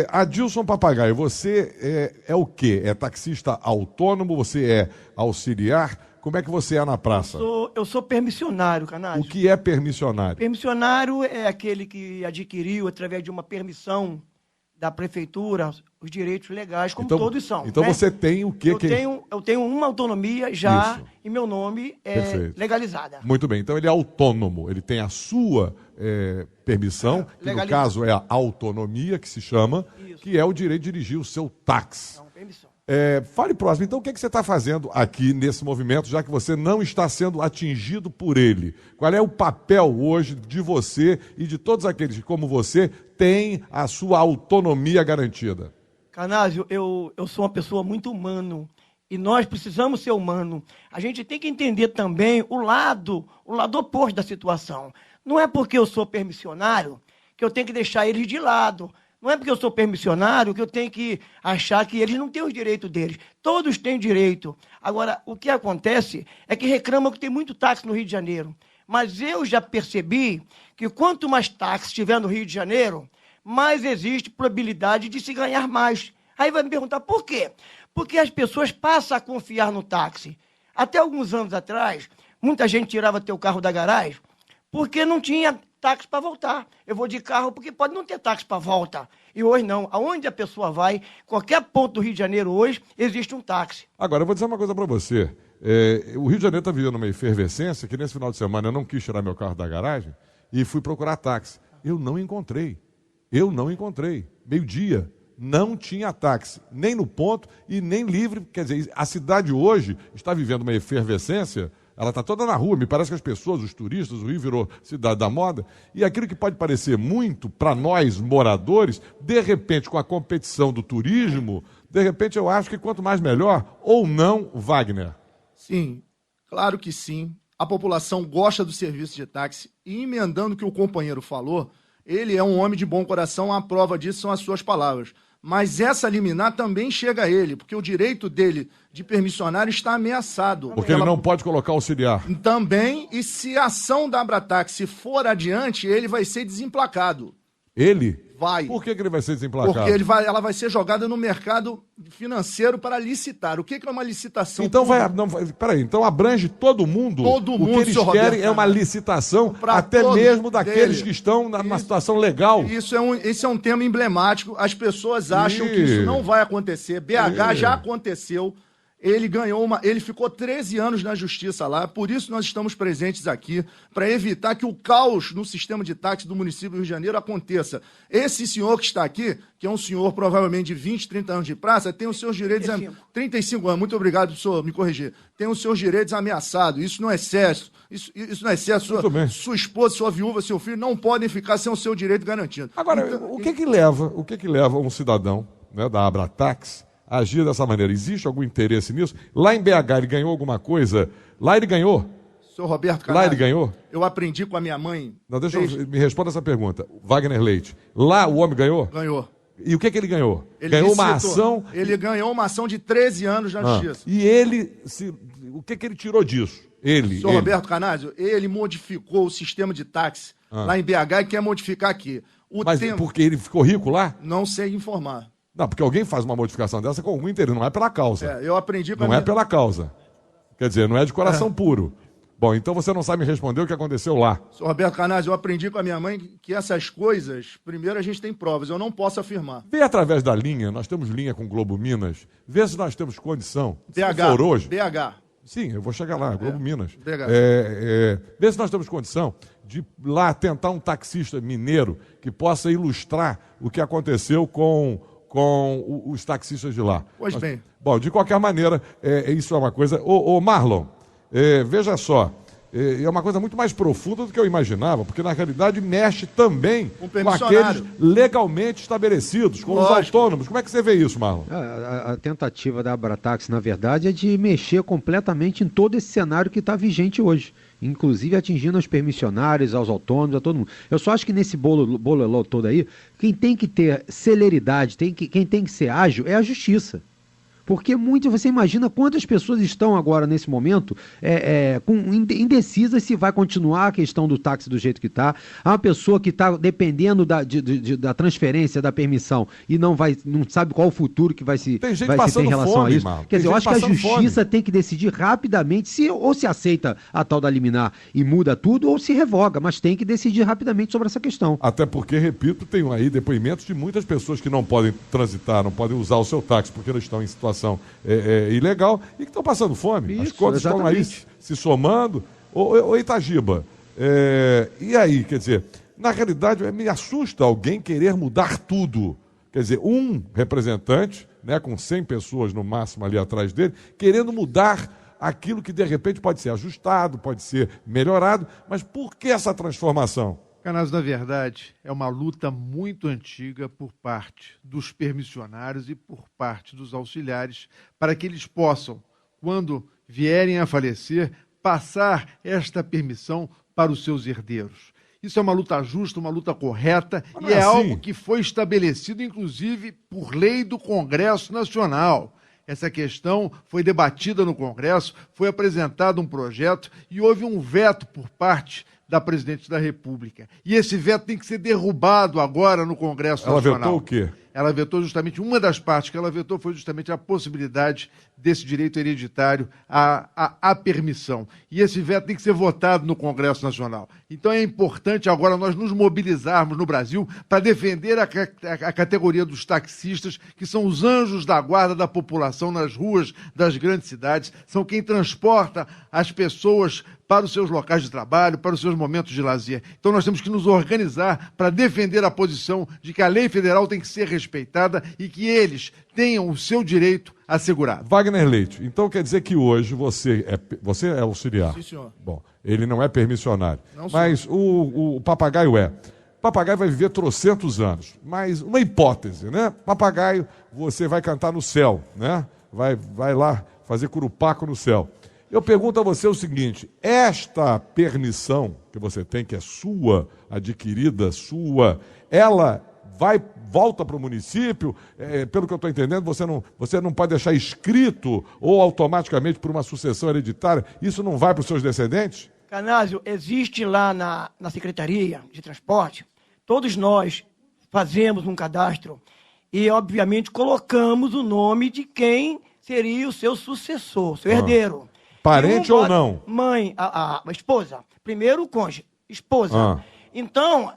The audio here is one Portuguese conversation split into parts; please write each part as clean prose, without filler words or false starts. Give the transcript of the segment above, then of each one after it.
Adilson Papagaio, você é o quê? É taxista autônomo? Você é auxiliar? Como é que você é na praça? Eu sou permissionário, Canásio. O que é permissionário? Permissionário é aquele que adquiriu, através de uma permissão da prefeitura, os direitos legais, como todos são. Então, né? você tem o quê? Eu tenho uma autonomia já, Isso. e meu nome é Perfeito. legalizada. Muito bem, então ele é autônomo, ele tem a sua permissão, que no caso é a autonomia, que se chama, Isso. que é o direito de dirigir o seu táxi. Não, permissão. Fale próximo, então o que você está fazendo aqui nesse movimento, já que você não está sendo atingido por ele? Qual é o papel hoje de você e de todos aqueles que, como você, têm a sua autonomia garantida? Canásio, eu sou uma pessoa muito humano, e nós precisamos ser humano. A gente tem que entender também o lado oposto da situação. Não é porque eu sou permissionário que eu tenho que deixar eles de lado. Não é porque eu sou permissionário que eu tenho que achar que eles não têm os direitos deles. Todos têm direito. Agora, o que acontece é que reclamam que tem muito táxi no Rio de Janeiro. Mas eu já percebi que quanto mais táxi tiver no Rio de Janeiro, mais existe probabilidade de se ganhar mais. Aí vai me perguntar por quê? Porque as pessoas passam a confiar no táxi. Até alguns anos atrás, muita gente tirava teu carro da garagem porque não tinha táxi para voltar. Eu vou de carro porque pode não ter táxi para volta. E hoje não. Aonde a pessoa vai, qualquer ponto do Rio de Janeiro hoje, existe um táxi. Agora, eu vou dizer uma coisa para você. O Rio de Janeiro está vivendo uma efervescência que nesse final de semana eu não quis tirar meu carro da garagem e fui procurar táxi. Eu não encontrei. Meio-dia. Não tinha táxi, nem no ponto e nem livre. Quer dizer, a cidade hoje está vivendo uma efervescência. Ela está toda na rua, me parece que as pessoas, os turistas, o Rio virou cidade da moda, e aquilo que pode parecer muito para nós moradores, de repente com a competição do turismo, de repente eu acho que quanto mais melhor, ou não, Wagner? Sim, claro que sim. A população gosta do serviço de táxi, e emendando o que o companheiro falou, ele é um homem de bom coração, a prova disso são as suas palavras. Mas essa liminar também chega a ele, porque o direito dele de permissionário está ameaçado. Porque ele não pode colocar auxiliar. Também, e se a ação da Abrataxi for adiante, ele vai ser desemplacado. Ele? Vai. Por que ele vai ser desemplacado? Porque ela vai ser jogada no mercado financeiro para licitar. O que é uma licitação? Então peraí, então abrange todo mundo? Todo mundo, o que eles querem é uma licitação até mesmo daqueles que estão numa situação legal. Esse é um tema emblemático. As pessoas acham que isso não vai acontecer. BH já aconteceu. Ele ficou 13 anos na justiça lá, por isso nós estamos presentes aqui, para evitar que o caos no sistema de táxi do município do Rio de Janeiro aconteça. Esse senhor que está aqui, que é um senhor provavelmente de 20, 30 anos de praça, tem os seus direitos... 35 anos, muito obrigado, senhor, me corrigir. Tem os seus direitos ameaçados, isso não é excesso. Isso não é excesso. Sua esposa, sua viúva, seu filho não podem ficar sem o seu direito garantido. Agora, então, o que leva um cidadão, né, da Abrataxi agir dessa maneira? Existe algum interesse nisso? Lá em BH ele ganhou alguma coisa? Lá ele ganhou? Senhor Roberto Canásio, lá ele ganhou? Eu aprendi com a minha mãe... Não, me responda essa pergunta. Wagner Leite, lá o homem ganhou? Ganhou. E o que ele ganhou? Ganhou uma ação... Ele ganhou uma ação de 13 anos na justiça. E ele... O que ele tirou disso? Senhor Roberto Canásio, ele modificou o sistema de táxi lá em BH e quer modificar aqui. Porque ele ficou rico lá? Não sei informar. Não, porque alguém faz uma modificação dessa com algum interesse, não é pela causa. Eu aprendi com Não é pela causa. Quer dizer, não é de coração puro. Bom, então você não sabe me responder o que aconteceu lá. Senhor Roberto Canásio, eu aprendi com a minha mãe que essas coisas, primeiro a gente tem provas, eu não posso afirmar. Vê através da linha, nós temos linha com Globo Minas, vê se nós temos condição. BH. Se for hoje. BH. Sim, eu vou chegar lá, Globo Minas. BH. Vê se nós temos condição de lá tentar um taxista mineiro que possa ilustrar o que aconteceu com os taxistas de lá. Pois bem. Bom, de qualquer maneira, isso é uma coisa... Ô Marlon, veja só, é uma coisa muito mais profunda do que eu imaginava, porque na realidade mexe também com aqueles legalmente estabelecidos, com os autônomos. Como é que você vê isso, Marlon? A tentativa da Abrataxi, na verdade, é de mexer completamente em todo esse cenário que está vigente hoje, inclusive atingindo aos permissionários, aos autônomos, a todo mundo. Eu só acho que nesse bololô todo aí, quem tem que ter celeridade, quem tem que ser ágil é a justiça. Porque você imagina quantas pessoas estão agora, nesse momento, indecisas se vai continuar a questão do táxi do jeito que está. Há uma pessoa que está dependendo da transferência, da permissão, e não sabe qual o futuro que vai se ter em relação a isso. Quer dizer, eu acho que a justiça tem que decidir rapidamente ou se aceita a tal da liminar e muda tudo, ou se revoga, mas tem que decidir rapidamente sobre essa questão. Até porque, repito, tem aí depoimentos de muitas pessoas que não podem transitar, não podem usar o seu táxi porque não estão em situação ilegal e que estão passando fome. Isso, as contas estão aí se somando. Ô Itagiba, e aí, quer dizer, na realidade me assusta alguém querer mudar tudo. Quer dizer, um representante, né, com 100 pessoas no máximo ali atrás dele, querendo mudar aquilo que de repente pode ser ajustado, pode ser melhorado, mas por que essa transformação? Canazzo, na verdade, é uma luta muito antiga por parte dos permissionários e por parte dos auxiliares para que eles possam, quando vierem a falecer, passar esta permissão para os seus herdeiros. Isso é uma luta justa, uma luta correta e é algo que foi estabelecido, inclusive, por lei do Congresso Nacional. Essa questão foi debatida no Congresso, foi apresentado um projeto e houve um veto por parte da Presidente da República. E esse veto tem que ser derrubado agora no Congresso Nacional. Ela vetou o quê? Ela vetou justamente, uma das partes que ela vetou foi justamente a possibilidade desse direito hereditário à permissão. E esse veto tem que ser votado no Congresso Nacional. Então é importante agora nós nos mobilizarmos no Brasil para defender a categoria dos taxistas, que são os anjos da guarda da população nas ruas das grandes cidades, são quem transporta as pessoas para os seus locais de trabalho, para os seus momentos de lazer. Então nós temos que nos organizar para defender a posição de que a lei federal tem que ser respeitada e que eles tenham o seu direito assegurado. Wagner Leite, então quer dizer que hoje você é auxiliar? Sim, senhor. Bom, ele não é permissionário, não, mas o papagaio é. O papagaio vai viver trocentos anos, mas uma hipótese, né? Papagaio, você vai cantar no céu, né? Vai lá fazer curupaco no céu. Eu pergunto a você o seguinte, esta permissão que você tem, que é sua, adquirida, sua, ela volta para o município? Pelo que eu estou entendendo, você não pode deixar escrito ou automaticamente por uma sucessão hereditária, isso não vai para os seus descendentes? Canazzo, existe lá na Secretaria de Transporte, todos nós fazemos um cadastro e, obviamente, colocamos o nome de quem seria o seu sucessor, seu herdeiro. Parente ou não? Mãe, a esposa. Primeiro o cônjuge, esposa. Então,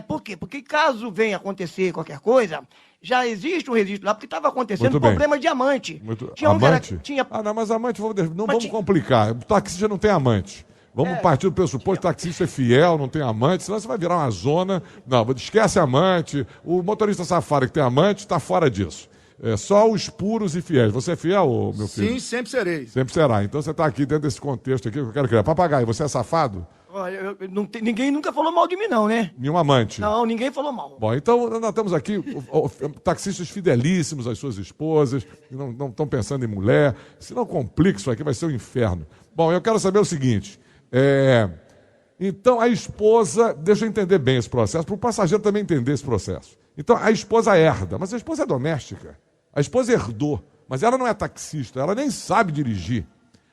por quê? Porque caso venha acontecer qualquer coisa, já existe um registro lá, porque estava acontecendo problema de amante. Amante? Não, mas amante, vamos complicar. O taxista não tem amante. Vamos partir do pressuposto que o taxista é fiel, não tem amante, senão você vai virar uma zona. Não, esquece amante. O motorista safado que tem amante está fora disso. É só os puros e fiéis. Você é fiel, meu filho? Sim, sempre serei. Sempre será. Então você está aqui dentro desse contexto aqui que eu quero criar. Papagaio, você é safado? Olha, ninguém nunca falou mal de mim, não, né? Nenhum amante? Não, ninguém falou mal. Bom, então nós temos aqui taxistas fidelíssimos às suas esposas, que não estão pensando em mulher. Se não complica isso aqui, vai ser um inferno. Bom, eu quero saber o seguinte. Então a esposa, deixa eu entender bem esse processo, para o passageiro também entender esse processo. Então a esposa herda, mas a esposa é doméstica. A esposa herdou, mas ela não é taxista, ela nem sabe dirigir.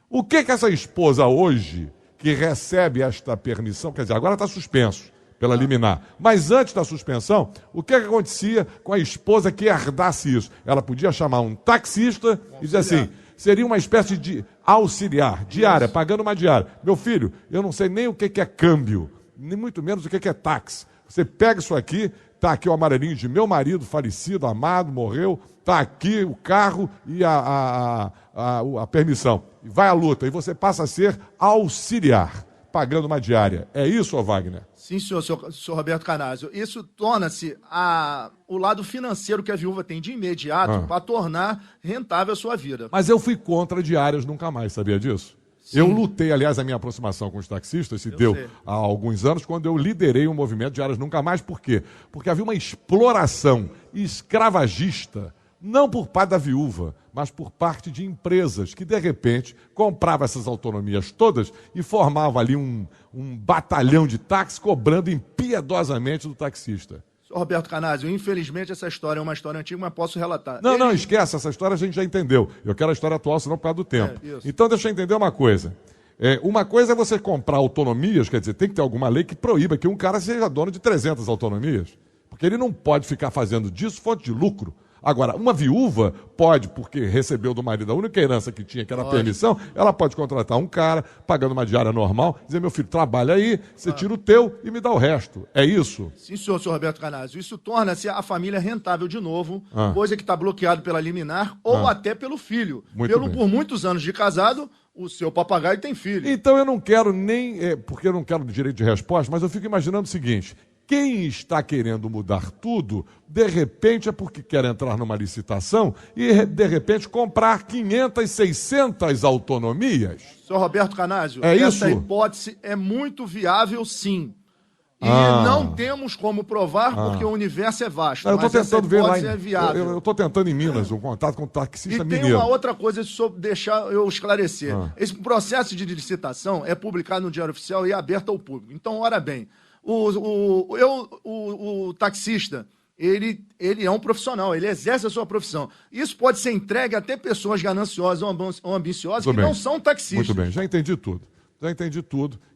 O que essa esposa hoje, que recebe esta permissão, quer dizer, agora está suspenso pela liminar, mas antes da suspensão, o que acontecia com a esposa que herdasse isso? Ela podia chamar um taxista e dizer assim, seria uma espécie de auxiliar, diária, pagando uma diária. Meu filho, eu não sei nem o que é câmbio, nem muito menos o que é táxi. Você pega isso aqui, está aqui o amarelinho de meu marido, falecido, amado, morreu, está aqui o carro e a permissão. E vai à luta, e você passa a ser auxiliar, pagando uma diária. É isso, ô Wagner? Sim, senhor Roberto Canazzo. Isso torna-se o lado financeiro que a viúva tem de imediato para tornar rentável a sua vida. Mas eu fui contra diárias nunca mais, sabia disso? Sim. Eu lutei, aliás, a minha aproximação com os taxistas se deu há alguns anos, quando eu liderei um movimento de diárias nunca mais. Por quê? Porque havia uma exploração escravagista, não por parte da viúva, mas por parte de empresas que, de repente, compravam essas autonomias todas e formavam ali um batalhão de táxi cobrando impiedosamente do taxista. Roberto Canazio, infelizmente essa história é uma história antiga, mas posso relatar. Não, esquece, essa história a gente já entendeu. Eu quero a história atual, senão por causa do tempo. Então deixa eu entender uma coisa. Uma coisa é você comprar autonomias, quer dizer, tem que ter alguma lei que proíba que um cara seja dono de 300 autonomias. Porque ele não pode ficar fazendo disso fonte de lucro. Agora, uma viúva pode, porque recebeu do marido a única herança que tinha, que era a permissão, ela pode contratar um cara, pagando uma diária normal, dizer, meu filho, trabalha aí, você tira o teu e me dá o resto. É isso? Sim, senhor Roberto Canazio. Isso torna-se a família rentável de novo, coisa que está bloqueado pela liminar ou até pelo filho. Por muitos anos de casado, o seu papagaio tem filho. Então eu não quero nem, porque eu não quero direito de resposta, mas eu fico imaginando o seguinte: quem está querendo mudar tudo, de repente é porque quer entrar numa licitação e, de repente, comprar 500, 600 autonomias. Senhor Roberto Canazio, essa hipótese é muito viável, sim. E não temos como provar porque o universo é vasto. Eu estou tentando ver lá. Eu estou tentando em Minas um contato com o taxista mineiro. E tem uma outra coisa deixar eu esclarecer. Esse processo de licitação é publicado no Diário Oficial e é aberto ao público. Então, ora bem, o taxista, ele é um profissional, ele exerce a sua profissão. Isso pode ser entregue até pessoas gananciosas ou ambiciosas que não são taxistas. Muito bem, já entendi tudo.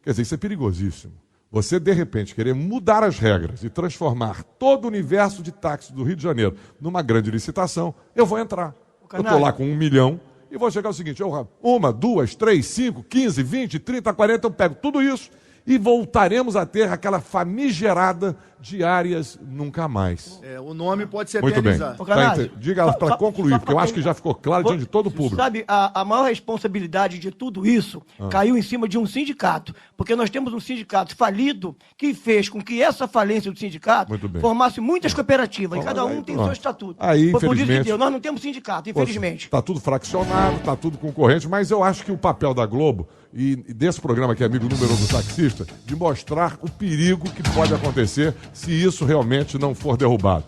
Quer dizer, isso é perigosíssimo. Você, de repente, querer mudar as regras e transformar todo o universo de táxi do Rio de Janeiro numa grande licitação, eu vou entrar. Eu estou lá com 1 milhão e vou chegar ao seguinte, 1, 2, 3, 5, 15, 20, 30, 40, eu pego tudo isso e voltaremos a ter aquela famigerada diárias nunca mais. O nome pode ser muito eternizado. Bem. Diga ela para concluir, porque eu acho que já ficou claro diante de todo o público. Sabe, a maior responsabilidade de tudo isso caiu em cima de um sindicato, porque nós temos um sindicato falido que fez com que essa falência do sindicato formasse muitas cooperativas, e cada um tem seu estatuto. Aí, por isso infelizmente, que Deus, nós não temos sindicato, infelizmente. Está tudo fraccionado, está tudo concorrente, mas eu acho que o papel da Globo e desse programa que é Amigo Número 1 do Taxista, de mostrar o perigo que pode acontecer se isso realmente não for derrubado.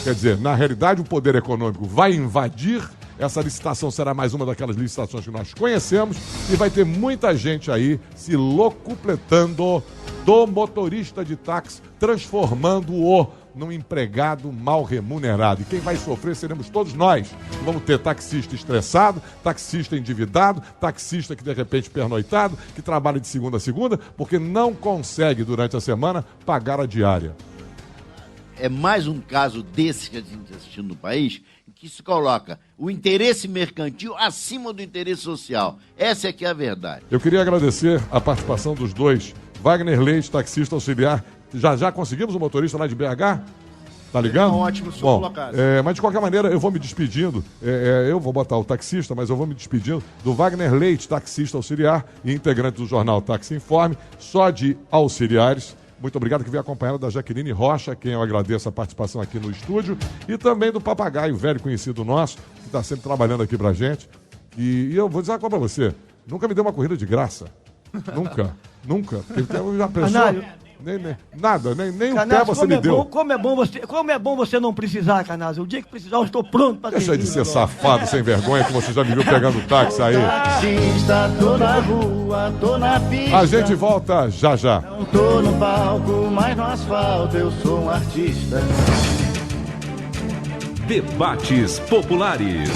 Quer dizer, na realidade, o poder econômico vai invadir, essa licitação será mais uma daquelas licitações que nós conhecemos e vai ter muita gente aí se locupletando do motorista de táxi, transformando-o num empregado mal remunerado. E quem vai sofrer seremos todos nós. Vamos ter taxista estressado, taxista endividado, taxista que de repente pernoitado, que trabalha de segunda a segunda, porque não consegue durante a semana pagar a diária. É mais um caso desse que a gente está assistindo no país, em que se coloca o interesse mercantil acima do interesse social. Essa é que é a verdade. Eu queria agradecer a participação dos dois. Wagner Leite, taxista auxiliar. Já conseguimos o motorista lá de BH? Tá ligado? Ótimo, senhor colocado. Mas de qualquer maneira, eu vou me despedindo. Eu vou botar o taxista, mas eu vou me despedindo do Wagner Leite, taxista auxiliar e integrante do jornal Táxi Informe, só de auxiliares. Muito obrigado, que veio acompanhado da Jaqueline Rocha, quem eu agradeço a participação aqui no estúdio, e também do Papagaio, velho conhecido nosso, que está sempre trabalhando aqui pra gente. E eu vou dizer uma coisa pra você, nunca me deu uma corrida de graça. Nunca. Já pensou? Nada, nem o pé você me deu. Como é bom você não precisar, Canazio. O dia que precisar, eu estou pronto para Deixa de ser safado, sem vergonha, que você já me viu pegando táxi aí. Tô na rua, tô na pista. A gente volta já. Não tô no palco, mas no asfalto eu sou um artista. Debates populares.